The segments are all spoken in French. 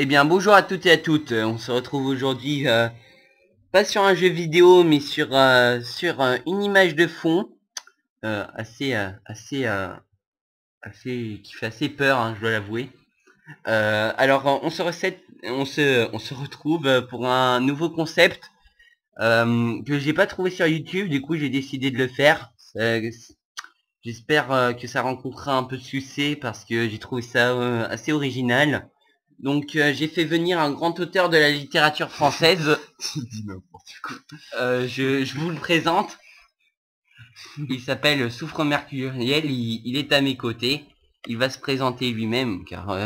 Eh bien, bonjour à toutes et à toutes. On se retrouve aujourd'hui, pas sur un jeu vidéo, mais sur une image de fond assez qui fait assez peur, hein, je dois l'avouer. Alors, on se retrouve pour un nouveau concept que j'ai pas trouvé sur YouTube. Du coup, j'ai décidé de le faire. J'espère que ça rencontrera un peu de succès parce que j'ai trouvé ça assez original. Donc j'ai fait venir un grand auteur de la littérature française. Tu dis n'importe quoi. Je vous le présente. Il s'appelle Soufre Mercuriel. Il est à mes côtés. Il va se présenter lui-même car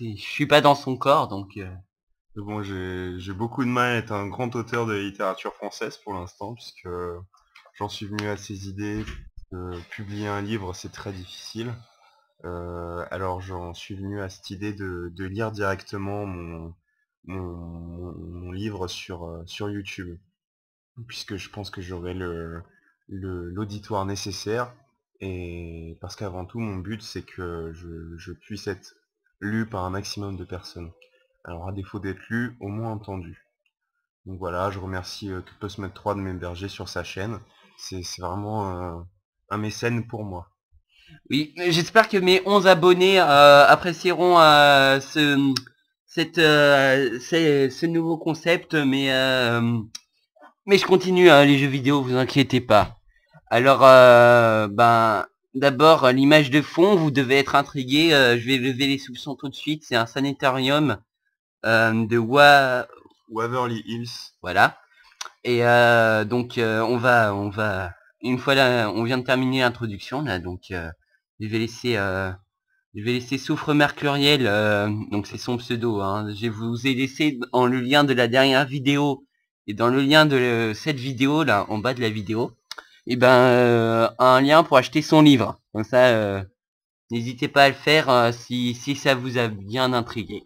je suis pas dans son corps donc. Mais bon, j'ai beaucoup de mal à être un grand auteur de littérature française pour l'instant, puisque j'en suis venu à ces idées. Publier un livre, c'est très difficile. Alors j'en suis venu à cette idée de lire directement mon livre sur YouTube, puisque je pense que j'aurai l'auditoire nécessaire, et parce qu'avant tout, mon but, c'est que je puisse être lu par un maximum de personnes. Alors à défaut d'être lu, au moins entendu. Donc voilà, je remercie Tout peut se mettre 3 de m'héberger sur sa chaîne. C'est vraiment un mécène pour moi. Oui, j'espère que mes 11 abonnés apprécieront ce nouveau concept, mais je continue les jeux vidéo, vous inquiétez pas. Alors, d'abord, l'image de fond, vous devez être intrigué. Je vais lever les soupçons tout de suite. C'est un sanatorium de Waverly Hills. voilà. Et donc, on va, une fois là, on vient de terminer l'introduction là, donc je vais laisser, euh, je vais laisser Soufre Mercuriel. Donc c'est son pseudo. Hein. Je vous ai laissé dans le lien de la dernière vidéo et dans le lien de cette vidéo là, en bas de la vidéo. Et un lien pour acheter son livre. Comme ça, n'hésitez pas à le faire si ça vous a bien intrigué.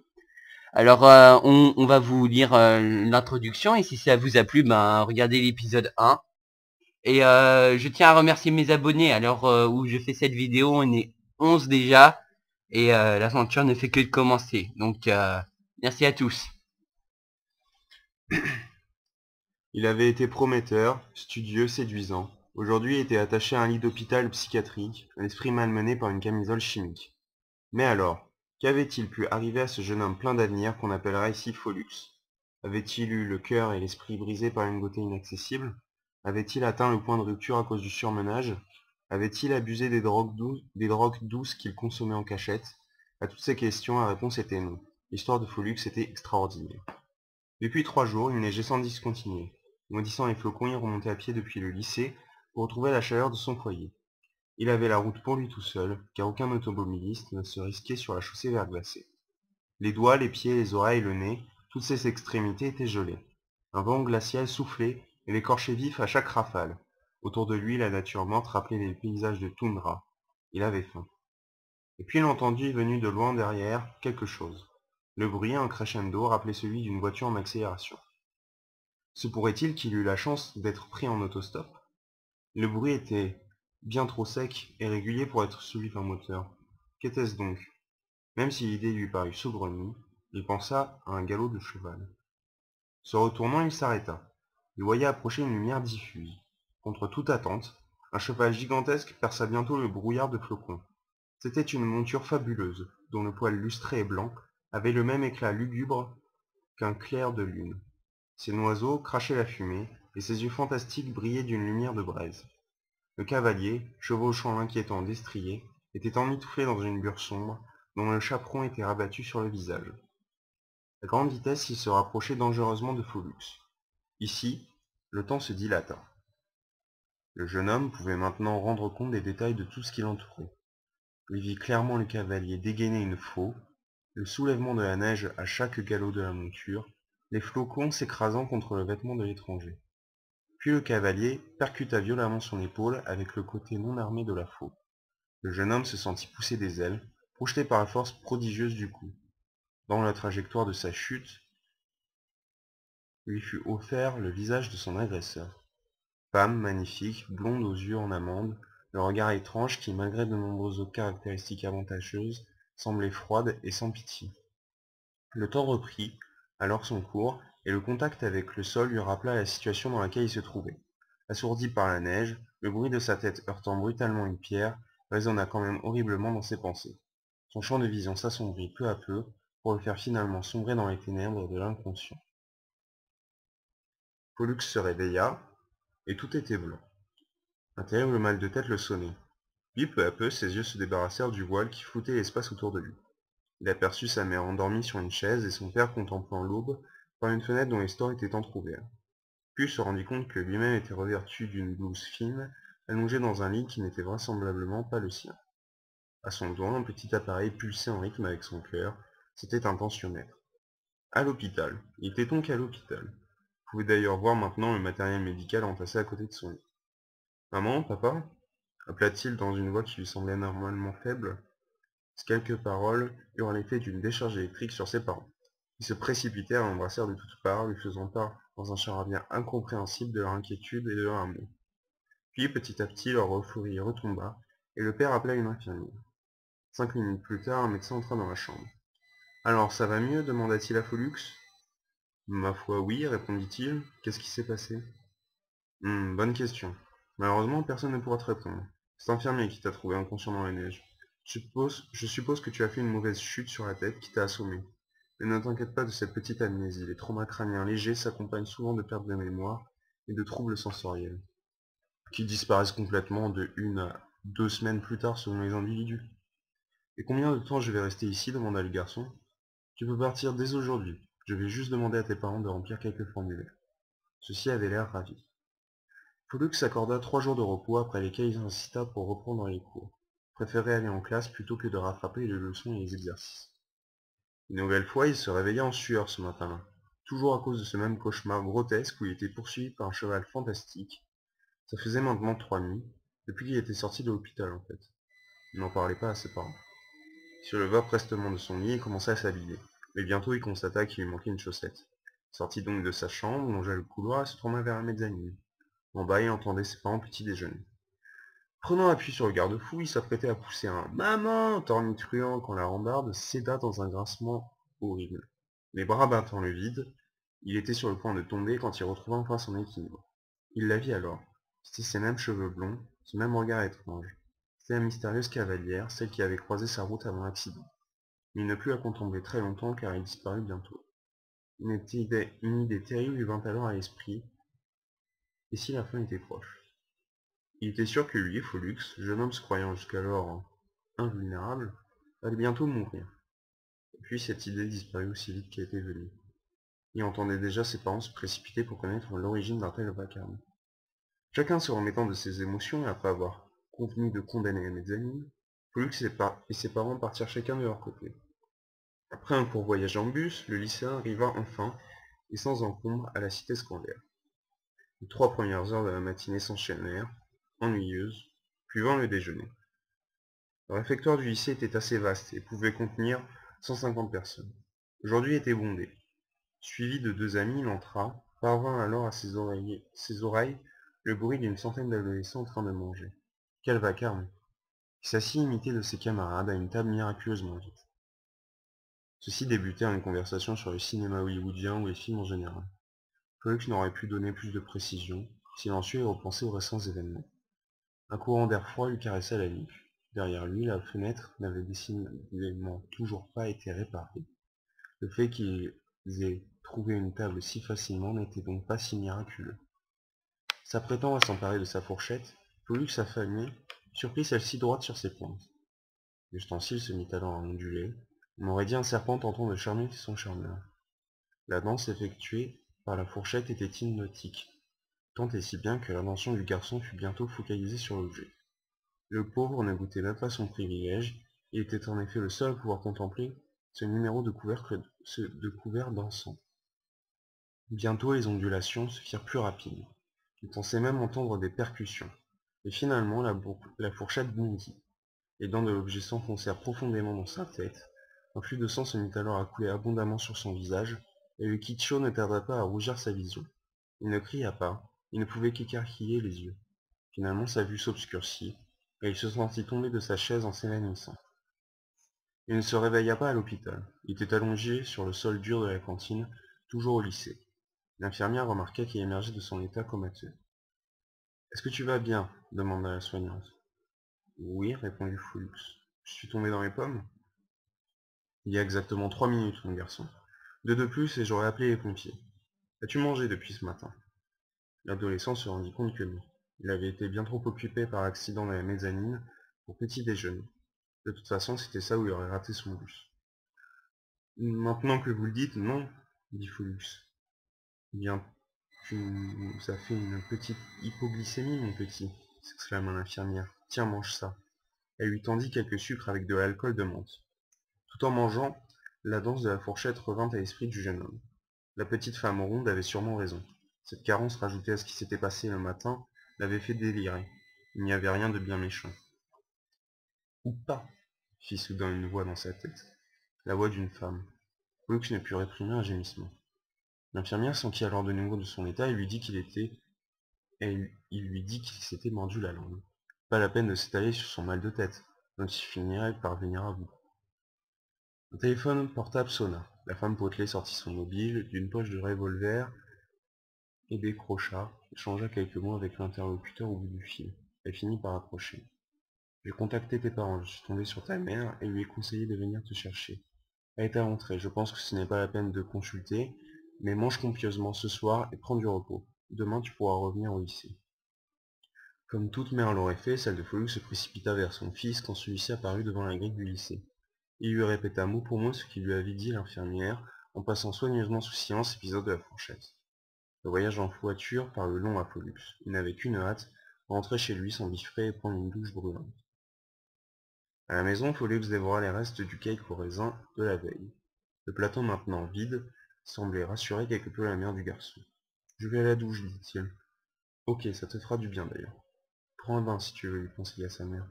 Alors, on va vous lire l'introduction et si ça vous a plu, regardez l'épisode 1. Et je tiens à remercier mes abonnés. Alors où je fais cette vidéo, on est 11 déjà et l'aventure ne fait que de commencer. Donc, merci à tous. Il avait été prometteur, studieux, séduisant. Aujourd'hui, il était attaché à un lit d'hôpital psychiatrique, l'esprit malmené par une camisole chimique. Mais alors, qu'avait-il pu arriver à ce jeune homme plein d'avenir qu'on appellera ici Pollux? Avait-il eu le cœur et l'esprit brisés par une beauté inaccessible? Avait-il atteint le point de rupture à cause du surmenage? Avait-il abusé des drogues douces qu'il consommait en cachette? À toutes ces questions, la réponse était non. L'histoire de Pollux était extraordinaire. Depuis 3 jours, il neigeait sans discontinuer. Maudissant les flocons, il remontait à pied depuis le lycée pour retrouver la chaleur de son foyer. Il avait la route pour lui tout seul, car aucun automobiliste ne se risquait sur la chaussée verglacée. Les doigts, les pieds, les oreilles, le nez, toutes ses extrémités étaient gelées. Un vent glacial soufflait et l'écorchait vif à chaque rafale. Autour de lui, la nature morte rappelait les paysages de toundra. Il avait faim. Et puis il entendit, venu de loin derrière, quelque chose. Le bruit, un crescendo, rappelait celui d'une voiture en accélération. Se pourrait-il qu'il eût la chance d'être pris en autostop? Le bruit était bien trop sec et régulier pour être celui d'un moteur. Qu'était-ce donc? Même si l'idée lui parut saugrenue, il pensa à un galop de cheval. Se retournant, il s'arrêta. Il voyait approcher une lumière diffuse. Contre toute attente, un cheval gigantesque perça bientôt le brouillard de flocons. C'était une monture fabuleuse, dont le poil lustré et blanc avait le même éclat lugubre qu'un clair de lune. Ses noiseaux crachaient la fumée, et ses yeux fantastiques brillaient d'une lumière de braise. Le cavalier, chevauchant l'inquiétant destrier, était emmitouflé dans une bure sombre, dont le chaperon était rabattu sur le visage. À grande vitesse, il se rapprochait dangereusement de Pollux. Ici, le temps se dilata. Le jeune homme pouvait maintenant rendre compte des détails de tout ce qui l'entourait. Il vit clairement le cavalier dégainer une faux, le soulèvement de la neige à chaque galop de la monture, les flocons s'écrasant contre le vêtement de l'étranger. Puis le cavalier percuta violemment son épaule avec le côté non armé de la faux. Le jeune homme se sentit pousser des ailes, projeté par la force prodigieuse du coup. Dans la trajectoire de sa chute, lui fut offert le visage de son agresseur. Femme magnifique, blonde aux yeux en amande, le regard étrange qui, malgré de nombreuses autres caractéristiques avantageuses, semblait froide et sans pitié. Le temps reprit alors son cours, et le contact avec le sol lui rappela la situation dans laquelle il se trouvait. Assourdi par la neige, le bruit de sa tête heurtant brutalement une pierre résonna quand même horriblement dans ses pensées. Son champ de vision s'assombrit peu à peu, pour le faire finalement sombrer dans les ténèbres de l'inconscient. Pollux se réveilla, et tout était blanc. Un terrible mal de tête le sonnait. Puis peu à peu ses yeux se débarrassèrent du voile qui floutait l'espace autour de lui. Il aperçut sa mère endormie sur une chaise et son père contemplant l'aube par une fenêtre dont les stores étaient entr'ouverts. Puis il se rendit compte que lui-même était revêtu d'une blouse fine, allongé dans un lit qui n'était vraisemblablement pas le sien. À son doigt, un petit appareil pulsait en rythme avec son cœur. C'était un tensiomètre. À l'hôpital. Il était donc à l'hôpital. Vous pouvez d'ailleurs voir maintenant le matériel médical entassé à côté de son lit. Maman, papa appela-t-il dans une voix qui lui semblait anormalement faible. Ces quelques paroles eurent l'effet d'une décharge électrique sur ses parents. Ils se précipitèrent et l'embrassèrent de toutes parts, lui faisant part dans un charabia incompréhensible de leur inquiétude et de leur amour. Puis petit à petit leur euphorie retomba, et le père appela une infirmière. 5 minutes plus tard, un médecin entra dans la chambre. Alors, ça va mieux demanda-t-il à Pollux. Ma foi, oui, répondit-il. Qu'est-ce qui s'est passé? Bonne question. Malheureusement, personne ne pourra te répondre. C'est l'infirmier qui t'a trouvé inconscient dans la neige. Je suppose que tu as fait une mauvaise chute sur la tête qui t'a assommé. Mais ne t'inquiète pas de cette petite amnésie. Les traumas crâniens légers s'accompagnent souvent de pertes de mémoire et de troubles sensoriels, qui disparaissent complètement de 1 à 2 semaines plus tard selon les individus. Et combien de temps je vais rester ici demanda le garçon. Tu peux partir dès aujourd'hui. Je vais juste demander à tes parents de remplir quelques formulaires. Ceux-ci avaient l'air ravis. Pollux s'accorda 3 jours de repos après lesquels il insista pour reprendre les cours. Préférait aller en classe plutôt que de rattraper les leçons et les exercices. Une nouvelle fois, il se réveilla en sueur ce matin-là, toujours à cause de ce même cauchemar grotesque où il était poursuivi par un cheval fantastique. Ça faisait maintenant 3 nuits, depuis qu'il était sorti de l'hôpital en fait. Il n'en parlait pas à ses parents. Il se leva prestement de son lit et commença à s'habiller. Mais bientôt il constata qu'il lui manquait une chaussette. Il sortit donc de sa chambre, longea le couloir et se tourna vers la mezzanine. En bas, il entendait ses parents petit déjeuner. Prenant appui sur le garde-fou, il s'apprêtait à pousser un «Maman!» tornitruant quand la rambarde céda dans un grincement horrible. Les bras battant le vide, il était sur le point de tomber quand il retrouva enfin son équilibre. Il la vit alors. C'étaient ces mêmes cheveux blonds, ce même regard étrange. C'était la mystérieuse cavalière, celle qui avait croisé sa route avant l'accident. Il ne put la contempler très longtemps car elle disparut bientôt. Une idée terrible lui vint alors à l'esprit. Et si la fin était proche? Il était sûr que lui, Pollux, jeune homme se croyant jusqu'alors invulnérable, allait bientôt mourir. Et puis cette idée disparut aussi vite qu'elle était venue. Il entendait déjà ses parents se précipiter pour connaître l'origine d'un tel vacarme. Chacun se remettant de ses émotions et après avoir convenu de condamner la mezzanine, Pollux et ses parents partirent chacun de leur côté. Après un court voyage en bus, le lycéen arriva enfin, et sans encombre, à la cité scolaire. Les 3 premières heures de la matinée s'enchaînèrent, ennuyeuses, puis vint le déjeuner. Le réfectoire du lycée était assez vaste et pouvait contenir 150 personnes. Aujourd'hui était bondé. Suivi de 2 amis, il entra, parvint alors à ses oreilles le bruit d'une centaine d'adolescents en train de manger. Quel vacarme! Il s'assit imité de ses camarades à une table miraculeusement vide. Ceux-ci débutèrent une conversation sur le cinéma hollywoodien ou les films en général. Pollux n'aurait pu donner plus de précision, silencieux et repensé aux récents événements. Un courant d'air froid lui caressa la nuque. Derrière lui, la fenêtre n'avait décidément toujours pas été réparée. Le fait qu'ils aient trouvé une table si facilement n'était donc pas si miraculeux. S'apprêtant à s'emparer de sa fourchette, Pollux affamé surprit celle-ci droite sur ses pointes. L'ustensile se mit alors à onduler. On aurait dit un serpent tentant de charmer son charmeur. La danse effectuée par la fourchette était hypnotique, tant et si bien que l'attention du garçon fut bientôt focalisée sur l'objet. Le pauvre ne goûtait même pas son privilège, il était en effet le seul à pouvoir contempler ce numéro de couvert d'encens. Bientôt les ondulations se firent plus rapides. Il pensait même entendre des percussions. Et finalement la fourchette bondit. Les dents de l'objet s'enfoncèrent profondément dans sa tête. Un flux de sang se mit alors à couler abondamment sur son visage, et le Kitcho ne tarda pas à rougir sa vision. Il ne cria pas, il ne pouvait qu'écarquiller les yeux. Finalement sa vue s'obscurcit, et il se sentit tomber de sa chaise en s'évanouissant. Il ne se réveilla pas à l'hôpital. Il était allongé sur le sol dur de la cantine, toujours au lycée. L'infirmière remarqua qu'il émergeait de son état comateux. « Est-ce que tu vas bien ?» demanda la soignante. « Oui, répondit Foullux. Je suis tombé dans les pommes ? Il y a exactement 3 minutes, mon garçon. 2 de plus et j'aurais appelé les pompiers. As-tu mangé depuis ce matin ?» L'adolescent se rendit compte que non. Il avait été bien trop occupé par l'accident de la mezzanine pour petit déjeuner. De toute façon, c'était ça où il aurait raté son bus. « Maintenant que vous le dites, non, dit Foullux. Eh bien, tu nous as fait une petite hypoglycémie, mon petit, s'exclama l'infirmière. Tiens, mange ça. Elle lui tendit quelques sucres avec de l'alcool de menthe. Tout en mangeant, la danse de la fourchette revint à l'esprit du jeune homme. La petite femme ronde avait sûrement raison. Cette carence rajoutée à ce qui s'était passé le matin l'avait fait délirer. Il n'y avait rien de bien méchant. Ou pas, fit soudain une voix dans sa tête. La voix d'une femme. Foullux ne put réprimer un gémissement. L'infirmière s'enquit alors de nouveau de son état et lui dit il lui dit qu'il s'était mordu la langue. Pas la peine de s'étaler sur son mal de tête, dont il finirait par venir à bout. Un téléphone portable sonna. La femme potelée sortit son mobile d'une poche de revolver et décrocha, échangea quelques mots avec l'interlocuteur au bout du fil. Elle finit par accrocher. J'ai contacté tes parents, je suis tombé sur ta mère et lui ai conseillé de venir te chercher. Elle est à l'entrée, je pense que ce n'est pas la peine de consulter, mais mange copieusement ce soir et prends du repos. Demain tu pourras revenir au lycée. Comme toute mère l'aurait fait, celle de Foullux se précipita vers son fils quand celui-ci apparut devant la grille du lycée. Il lui répéta mot pour mot ce qu'il lui avait dit l'infirmière, en passant soigneusement sous silence l'épisode de la fourchette. Le voyage en voiture parut long à Foullux. Il n'avait qu'une hâte, rentrer chez lui, s'embiffrer et prendre une douche brûlante. À la maison, Foullux dévora les restes du cake au raisin de la veille. Le plateau maintenant vide semblait rassurer quelque peu la mère du garçon. « Je vais à la douche, dit-il. « Ok, ça te fera du bien d'ailleurs. Prends un bain si tu veux, lui conseilla sa mère.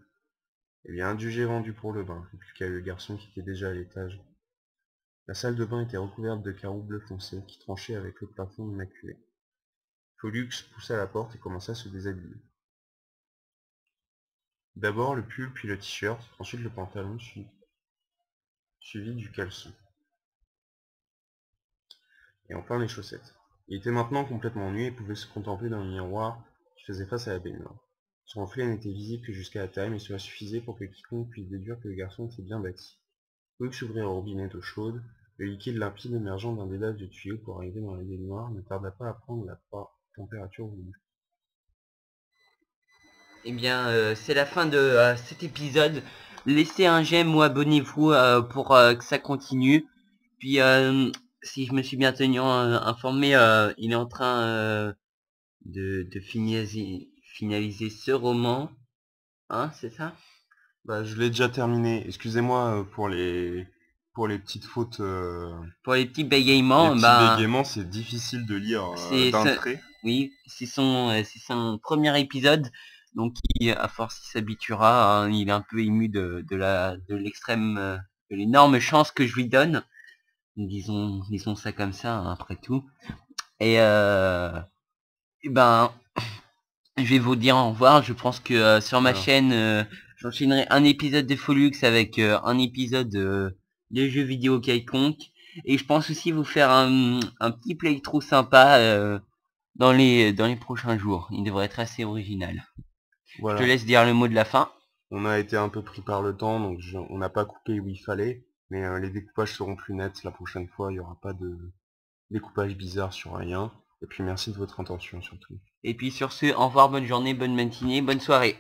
Eh bien, indulgé vendu pour le bain, répliqua le garçon qui était déjà à l'étage. La salle de bain était recouverte de carreaux bleu foncé qui tranchaient avec le plafond immaculé. Foullux poussa la porte et commença à se déshabiller. D'abord le pull puis le t-shirt, ensuite le pantalon suivi du caleçon. Et enfin les chaussettes. Il était maintenant complètement nu et pouvait se contempler dans le miroir qui faisait face à la baignoire. Son reflet n'était visible que jusqu'à la taille, mais cela suffisait pour que quiconque puisse déduire que le garçon était bien bâti. Foullux ouvrit un robinet d'eau chaude. Le liquide limpide émergeant d'un dédale de tuyaux pour arriver dans la baignoire ne tarda pas à prendre la température voulue. Eh bien, c'est la fin de cet épisode. Laissez un j'aime ou abonnez-vous pour que ça continue. Puis, si je me suis bien tenu informé, il est en train de finaliser ce roman. Hein, c'est ça? Bah, je l'ai déjà terminé. Excusez-moi pour les petites fautes. Pour les petits Les bégaiements, petits bégaiements, c'est difficile de lire d'un trait. oui, c'est son premier épisode, donc à force il s'habituera. Hein, il est un peu ému de l'extrême, de l'énorme chance que je lui donne. Disons ça comme ça, hein, après tout. Et ben, je vais vous dire au revoir. Je pense que sur ma chaîne, j'enchaînerai un épisode de Foullux avec un épisode de jeux vidéo quelconque. Et je pense aussi vous faire un petit playthrough sympa dans les prochains jours. Il devrait être assez original. Voilà. Je te laisse dire le mot de la fin. On a été un peu pris par le temps, donc on n'a pas coupé où il fallait, mais les découpages seront plus nets la prochaine fois. Il n'y aura pas de découpage bizarre sur rien. Et puis merci de votre attention surtout. Et puis sur ce, au revoir, bonne journée, bonne matinée, bonne soirée.